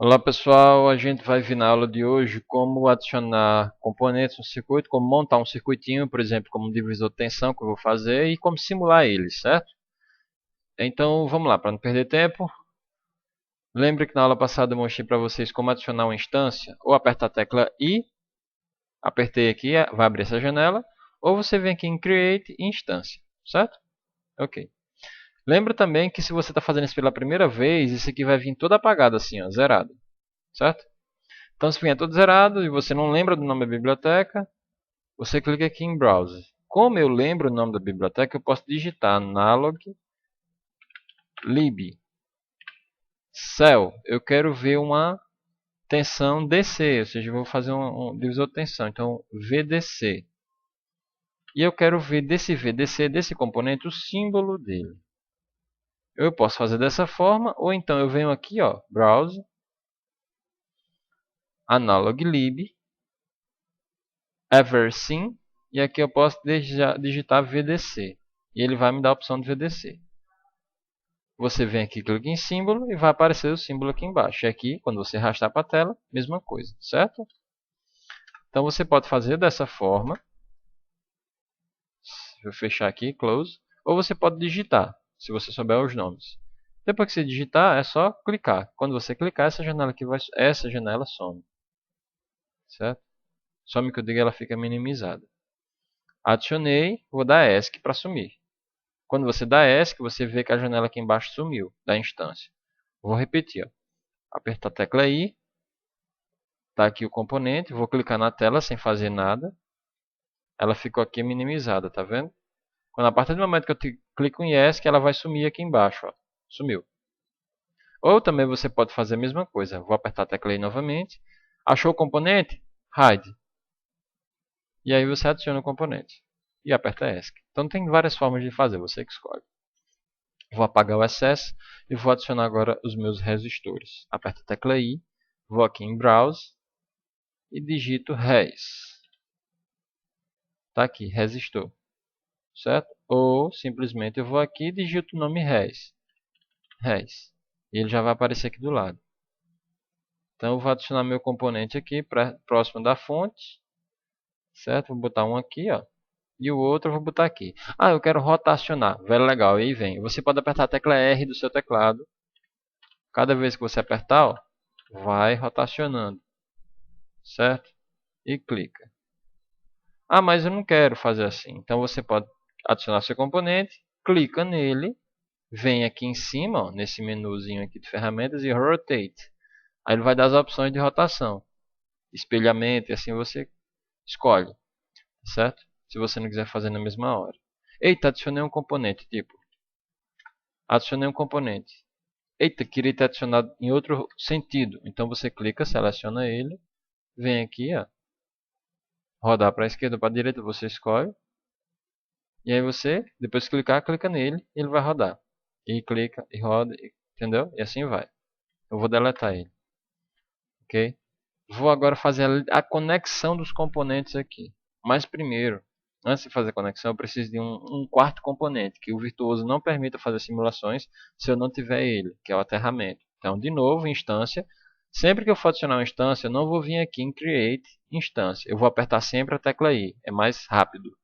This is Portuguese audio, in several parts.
Olá pessoal, a gente vai ver na aula de hoje como adicionar componentes no circuito, como montar um circuitinho, por exemplo, como um divisor de tensão que eu vou fazer e como simular ele, certo? Então vamos lá, para não perder tempo. Lembre que na aula passada eu mostrei para vocês como adicionar uma instância, ou aperta a tecla I, apertei aqui, vai abrir essa janela, ou você vem aqui em Create Instância, certo? Ok. Lembra também que se você está fazendo isso pela primeira vez, isso aqui vai vir todo apagado assim, ó, zerado, certo? Então, se vier todo zerado e você não lembra do nome da biblioteca, você clica aqui em Browse. Como eu lembro o nome da biblioteca, eu posso digitar analog lib cell. Eu quero ver uma tensão DC, ou seja, eu vou fazer um divisor de tensão. Então, VDC. E eu quero ver desse VDC, desse componente, o símbolo dele. Eu posso fazer dessa forma, ou então eu venho aqui, ó, Browse, analog lib, eversym, e aqui eu posso digitar VDC. E ele vai me dar a opção de VDC. Você vem aqui, clica em símbolo e vai aparecer o símbolo aqui embaixo. E aqui, quando você arrastar para a tela, mesma coisa, certo? Então você pode fazer dessa forma. Vou fechar aqui, close. Ou você pode digitar, se você souber os nomes. Depois que você digitar, é só clicar. Quando você clicar, essa janela some, certo? Some que eu digo, ela fica minimizada. Adicionei, vou dar ESC para sumir. Quando você dá ESC, você vê que a janela aqui embaixo sumiu da instância. Vou repetir, ó. Apertar a tecla I. Está aqui o componente, vou clicar na tela sem fazer nada. Ela ficou aqui minimizada, tá vendo? Quando a partir do momento que eu clico em ESC, ela vai sumir aqui embaixo, ó. Sumiu. Ou também você pode fazer a mesma coisa. Vou apertar a tecla I novamente. Achou o componente? Hide. E aí você adiciona o componente. E aperta ESC. Então tem várias formas de fazer, você que escolhe. Vou apagar o excesso e vou adicionar agora os meus resistores. Aperto a tecla I, vou aqui em Browse e digito res. Está aqui, resistor, certo? Ou simplesmente eu vou aqui e digito o nome res. E ele já vai aparecer aqui do lado. Então eu vou adicionar meu componente aqui próximo da fonte, certo? Vou botar um aqui, ó. E o outro eu vou botar aqui. Ah, eu quero rotacionar. Velho legal, aí vem. Você pode apertar a tecla R do seu teclado. Cada vez que você apertar, ó, vai rotacionando, certo? E clica. Ah, mas eu não quero fazer assim. Então você pode adicionar seu componente, clica nele, vem aqui em cima, ó, nesse menuzinho aqui de ferramentas e Rotate. Aí ele vai dar as opções de rotação, espelhamento e assim você escolhe, certo? Se você não quiser fazer na mesma hora. Eita, adicionei um componente, tipo, adicionei um componente. Eita, queria ter adicionado em outro sentido. Então você clica, seleciona ele, vem aqui, ó, rodar para a esquerda ou para a direita, você escolhe. E aí você, depois de clicar, clica nele e ele vai rodar. E clica e roda, entendeu? E assim vai. Eu vou deletar ele, ok? Vou agora fazer a conexão dos componentes aqui. Mas primeiro, antes de fazer a conexão, eu preciso de um quarto componente, que o Virtuoso não permita fazer simulações se eu não tiver ele, que é o aterramento. Então, de novo, instância. Sempre que eu for adicionar uma instância, eu não vou vir aqui em Create Instância. Eu vou apertar sempre a tecla I, é mais rápido.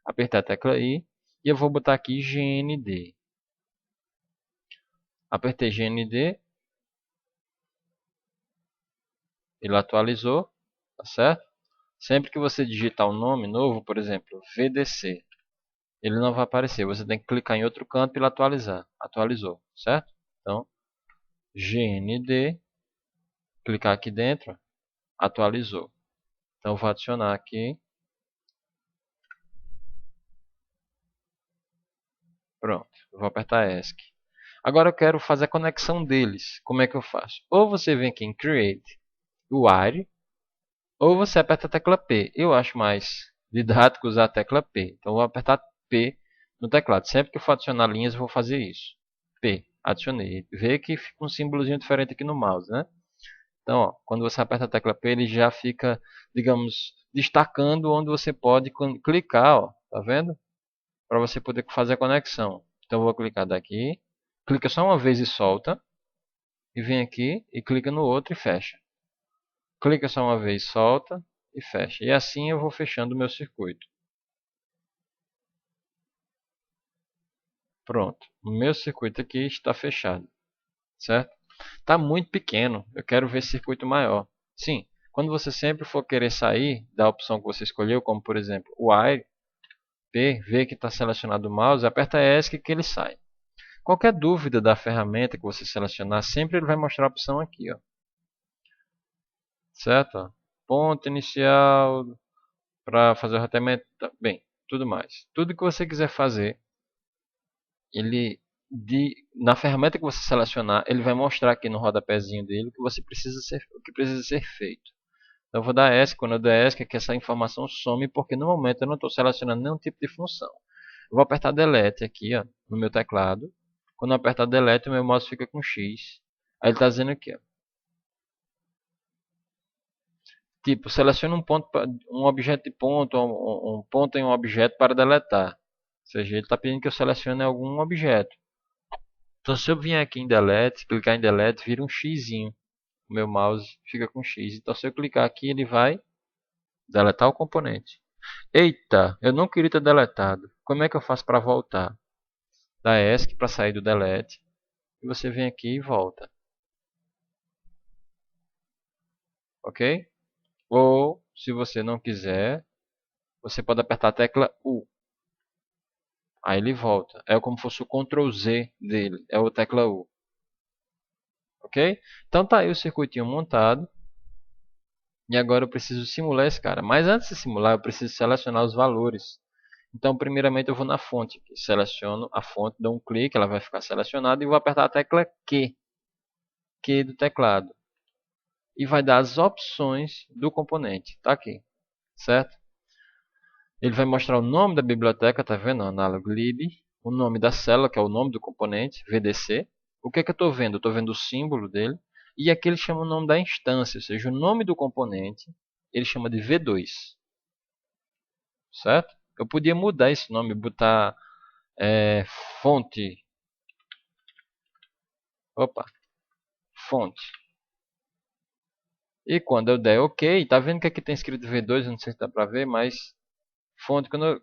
Apertar a tecla I e eu vou botar aqui GND. Apertei GND, ele atualizou, tá certo? Sempre que você digitar um nome novo, por exemplo, VDC, ele não vai aparecer. Você tem que clicar em outro canto para ele atualizar. Atualizou, certo? Então, GND, clicar aqui dentro, atualizou. Então, vou adicionar aqui. Pronto, vou apertar ESC. Agora eu quero fazer a conexão deles. Como é que eu faço? Ou você vem aqui em Create, Wire, ou você aperta a tecla P. Eu acho mais didático usar a tecla P. Então, vou apertar P no teclado. Sempre que eu for adicionar linhas, eu vou fazer isso. P, adicionei. Vê que fica um símbolozinho diferente aqui no mouse, né? Então, ó, quando você aperta a tecla P, ele já fica, digamos, destacando onde você pode clicar, ó, tá vendo? Para você poder fazer a conexão. Então, eu vou clicar daqui. Clica só uma vez e solta. e vem aqui e clica no outro e fecha. Clica só uma vez, solta e fecha. E assim eu vou fechando o meu circuito. Pronto, o meu circuito aqui está fechado, certo? Está muito pequeno, eu quero ver circuito maior. Sim, quando você sempre for querer sair da opção que você escolheu, como por exemplo o AR, vê que está selecionado o mouse, aperta ESC que ele sai. Qualquer dúvida da ferramenta que você selecionar, sempre ele vai mostrar a opção aqui, ó. Certo? Ponto inicial para fazer o roteamento, bem, tudo mais. Tudo que você quiser fazer, na ferramenta que você selecionar, ele vai mostrar aqui no rodapézinho dele o que precisa ser feito. Então eu vou dar ESC, quando eu der ESC é que essa informação some, porque no momento eu não estou selecionando nenhum tipo de função. Eu vou apertar Delete aqui, ó, no meu teclado. Quando eu apertar Delete, o meu mouse fica com X. Aí ele está dizendo aqui, ó. Tipo, selecione um objeto de ponto, um ponto em um objeto para deletar. Ou seja, ele está pedindo que eu selecione algum objeto. Então se eu vier aqui em Delete, clicar em Delete, vira um Xzinho. O meu mouse fica com X. Então se eu clicar aqui, ele vai deletar o componente. Eita, eu não queria ter deletado. Como é que eu faço para voltar? Dá ESC para sair do Delete. E você vem aqui e volta. Ok? Ou, se você não quiser, você pode apertar a tecla U. Aí ele volta. É como se fosse o Ctrl Z dele. É a tecla U. Ok? Então tá aí o circuitinho montado. E agora eu preciso simular esse cara. Mas antes de simular, eu preciso selecionar os valores. Então, primeiramente eu vou na fonte. Seleciono a fonte, dou um clique, ela vai ficar selecionada. E vou apertar a tecla Q do teclado. E vai dar as opções do componente. Tá aqui. Certo? Ele vai mostrar o nome da biblioteca, tá vendo? Análogo lib. O nome da célula, que é o nome do componente, VDC. O que é que eu estou vendo? Eu estou vendo o símbolo dele. E aqui ele chama o nome da instância, ou seja, o nome do componente, ele chama de V2. Certo? Eu podia mudar esse nome, botar fonte. Opa, fonte. E quando eu der OK, tá vendo que aqui tem escrito V2, eu não sei se dá para ver, mas fonte, quando eu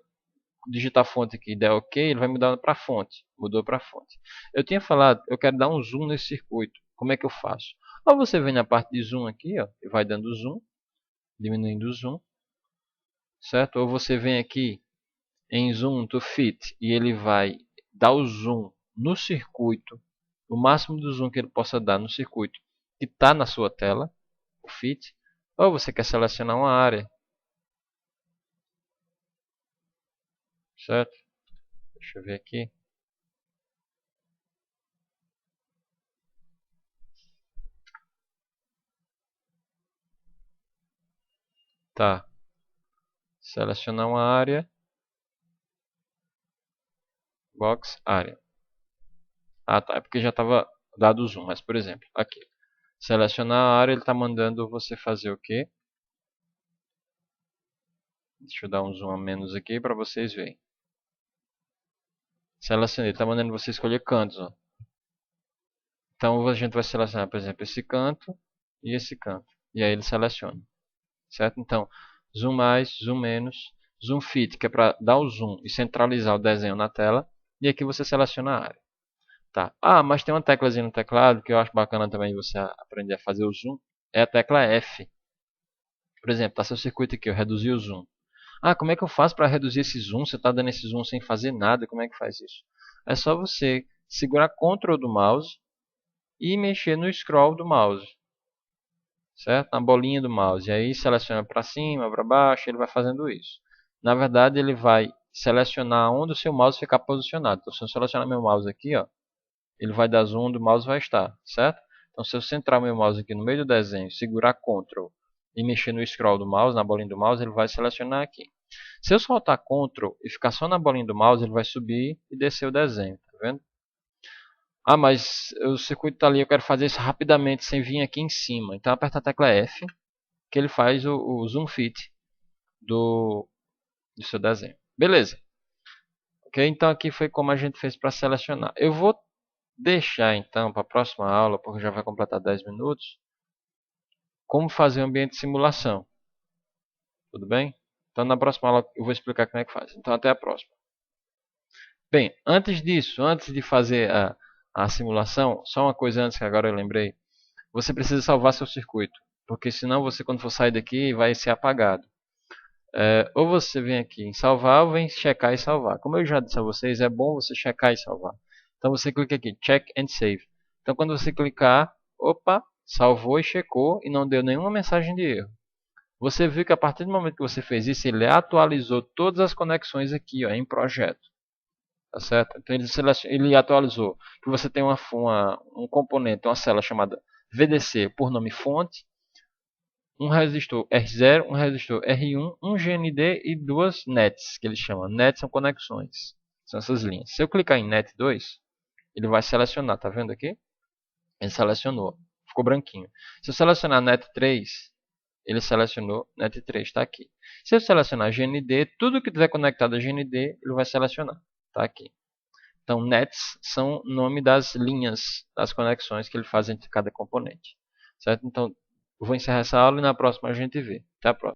digitar fonte aqui e der OK, ele vai mudar para fonte. Mudou para fonte. Eu tinha falado, eu quero dar um zoom nesse circuito. Como é que eu faço? Ou você vem na parte de zoom aqui, ó, e vai dando zoom, diminuindo o zoom, certo? Ou você vem aqui em zoom to fit e ele vai dar o zoom no circuito, o máximo do zoom que ele possa dar no circuito que está na sua tela, o fit. Ou você quer selecionar uma área, certo? Deixa eu ver aqui. Tá. Selecionar uma área, box, área. Ah, tá. É porque já estava dado o zoom. Mas, por exemplo, aqui. Selecionar a área, ele está mandando você fazer o quê? Deixa eu dar um zoom a menos aqui para vocês verem. Selecionei. Ele está mandando você escolher cantos. Ó. Então, a gente vai selecionar, por exemplo, esse canto e esse canto. E aí ele seleciona. Certo? Então, zoom mais, zoom menos. Zoom fit, que é para dar o zoom e centralizar o desenho na tela. E aqui você seleciona a área. Tá. Ah, mas tem uma teclazinha no teclado que eu acho bacana também você aprender a fazer o zoom. É a tecla F. Por exemplo, tá seu circuito aqui, eu reduzi o zoom. Ah, como é que eu faço para reduzir esse zoom? Você está dando esse zoom sem fazer nada, como é que faz isso? É só você segurar Ctrl do mouse e mexer no scroll do mouse. Certo? Na bolinha do mouse. E aí seleciona para cima, para baixo, ele vai fazendo isso. Na verdade, ele vai selecionar onde o seu mouse ficar posicionado. Então, se eu selecionar meu mouse aqui, ó, ele vai dar zoom onde o mouse vai estar, certo? Então se eu centrar meu mouse aqui no meio do desenho, segurar Ctrl e mexer no scroll do mouse, na bolinha do mouse, ele vai selecionar aqui. Se eu soltar Ctrl e ficar só na bolinha do mouse, ele vai subir e descer o desenho, tá vendo? Ah, mas o circuito está ali, eu quero fazer isso rapidamente sem vir aqui em cima. Então aperta a tecla F, que ele faz o zoom fit do seu desenho. Beleza. Ok, então aqui foi como a gente fez para selecionar. Eu vou deixar então para a próxima aula, porque já vai completar 10 minutos, como fazer um ambiente de simulação. Tudo bem? Então na próxima aula eu vou explicar como é que faz. Então até a próxima. Bem, antes disso, antes de fazer a simulação, só uma coisa antes que agora eu lembrei. Você precisa salvar seu circuito, porque senão você quando for sair daqui vai ser apagado. Ou você vem aqui em salvar ou vem checar e salvar. Como eu já disse a vocês, é bom você checar e salvar. Então você clica aqui, check and save. Então quando você clicar, opa, salvou e checou e não deu nenhuma mensagem de erro. Você viu que a partir do momento que você fez isso, ele atualizou todas as conexões aqui ó, em projeto. Tá certo? Então ele atualizou que você tem um componente, uma célula chamada VDC por nome fonte, um resistor R0, um resistor R1, um GND e duas nets, que eles chamam. Nets são conexões. São essas linhas. Se eu clicar em net 2, ele vai selecionar, tá vendo aqui? Ele selecionou, ficou branquinho. Se eu selecionar net 3, ele selecionou net 3, está aqui. Se eu selecionar GND, tudo que tiver conectado a GND, ele vai selecionar, está aqui. Então, nets são o nome das linhas, das conexões que ele faz entre cada componente. Certo? Então, eu vou encerrar essa aula e na próxima a gente vê. Até a próxima.